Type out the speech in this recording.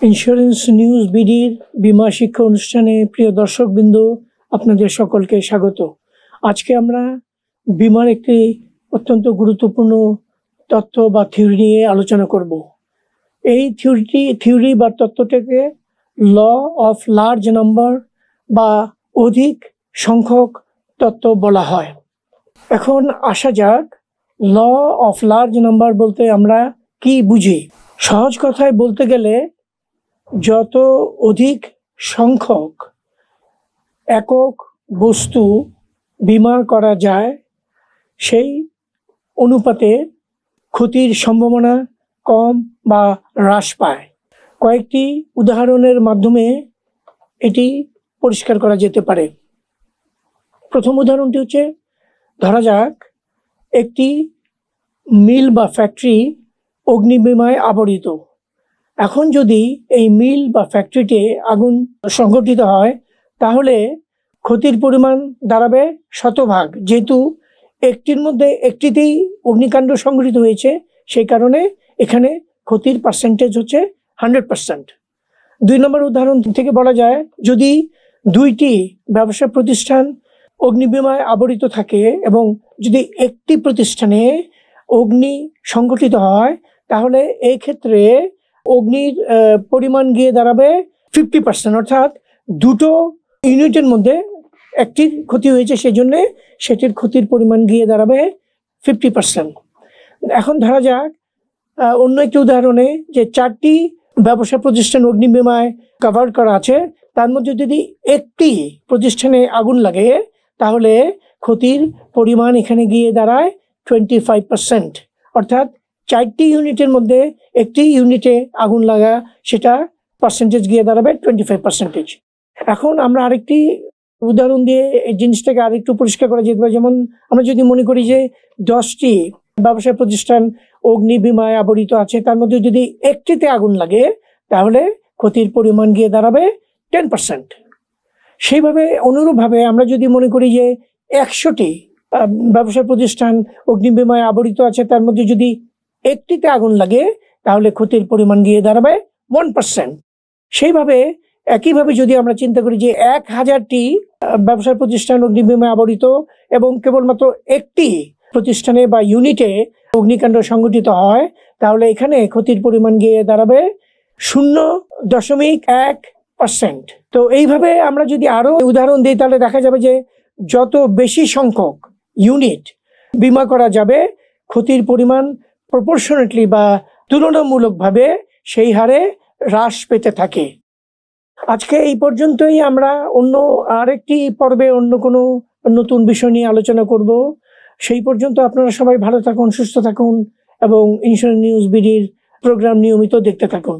Insurance news বিডির বীমা শিক্ষা অনুষ্ঠানে প্রিয় দর্শকবৃন্দ, আপনাদের সকলকে স্বাগত। আজকে আমরা বীমার একটি অত্যন্ত গুরুত্বপূর্ণ তত্ত্ব বা থিওরি নিয়ে আলোচনা করব। এই থিওরি বা তত্ত্বটাকে ল অফ লার্জ নাম্বার বা অধিক সংখ্যক তত্ত্ব বলা হয়। এখন আসা যাক, ল অফ লার্জ নাম্বার বলতে আমরা কি বুঝি। সহজ কথায় বলতে গেলে, যত অধিক সংখ্যক একক বস্তু বীমা করা যায়, সেই অনুপাতে ক্ষতির সম্ভাবনা কম বা হ্রাস পায়। কয়েকটি উদাহরণের মাধ্যমে এটি পরিষ্কার করা যেতে পারে। প্রথম উদাহরণটি হচ্ছে, ধরা যাক একটি মিল বা ফ্যাক্টরি অগ্নিবীমায় আবরিত। এখন যদি এই মিল বা ফ্যাক্টরিতে আগুন সংঘটিত হয়, তাহলে ক্ষতির পরিমাণ দাঁড়াবে শতভাগ। যেহেতু একটির মধ্যে একটিতেই অগ্নিকাণ্ড সংঘটিত হয়েছে, সেই কারণে এখানে ক্ষতির পার্সেন্টেজ হচ্ছে 100%। 2 নম্বর উদাহরণ থেকে বলা যায়, যদি দুইটি ব্যবসা প্রতিষ্ঠান অগ্নিবীমায় আবরিত থাকে এবং যদি একটি প্রতিষ্ঠানে অগ্নি সংঘটিত হয়, তাহলে এই ক্ষেত্রে অগ্নির পরিমাণ গিয়ে দাঁড়াবে 50%। অর্থাৎ দুটো ইউনিটের মধ্যে একটির ক্ষতি হয়েছে, সেই জন্য সেটির ক্ষতির পরিমাণ গিয়ে দাঁড়াবে 50%। এখন ধরা যাক অন্য একটি উদাহরণে, যে 4টি ব্যবসা প্রতিষ্ঠান অগ্নিবীমায় কভার করা আছে, তার মধ্যে যদি একটি প্রতিষ্ঠানে আগুন লাগে, তাহলে ক্ষতির পরিমাণ এখানে গিয়ে দাঁড়ায় 25%। অর্থাৎ 4টি ইউনিটের মধ্যে একটি ইউনিটে আগুন লাগা, সেটা পার্সেন্টেজ গিয়ে দাঁড়াবে 25%। এখন আমরা আরেকটি উদাহরণ দিয়ে এই জিনিসটাকে আরেকটু পরিষ্কার করা যেতে পারে। যেমন আমরা যদি মনে করি যে 10টি ব্যবসা প্রতিষ্ঠান অগ্নিবীমায় আবরিত আছে, তার মধ্যে যদি একটিতে আগুন লাগে, তাহলে ক্ষতির পরিমাণ গিয়ে দাঁড়াবে 10%। সেইভাবে অনুরূপভাবে আমরা যদি মনে করি যে 100টি ব্যবসা প্রতিষ্ঠান অগ্নিবীমায় আবরিত আছে, তার মধ্যে যদি একটিতে আগুন লাগে, তাহলে ক্ষতির পরিমাণ গিয়ে দাঁড়াবে 1%। সেইভাবে একইভাবে যদি আমরা চিন্তা করি যে 1000টি ব্যবসা প্রতিষ্ঠান অগ্নিবীমায় আবরিত এবং কেবলমাত্র একটি প্রতিষ্ঠানে বা ইউনিটে অগ্নিকাণ্ড সংঘটিত হয়, তাহলে এখানে ক্ষতির পরিমাণ গিয়ে দাঁড়াবে 0.1%। তো এইভাবে আমরা যদি আরো উদাহরণ দিই, তাহলে দেখা যাবে যে যত বেশি সংখ্যক ইউনিট বীমা করা যাবে, ক্ষতির পরিমাণ প্রপোর্শনেটলি বা তুলনামূলকভাবে সেই হারে হ্রাস পেতে থাকে। আজকে এই পর্যন্তই। আমরা অন্য আরেকটি পর্বে অন্য কোনো নতুন বিষয় নিয়ে আলোচনা করব। সেই পর্যন্ত আপনারা সবাই ভালো থাকুন, সুস্থ থাকুন এবং ইন্স্যুরেন্স নিউজ বিডির প্রোগ্রাম নিয়মিত দেখতে থাকুন।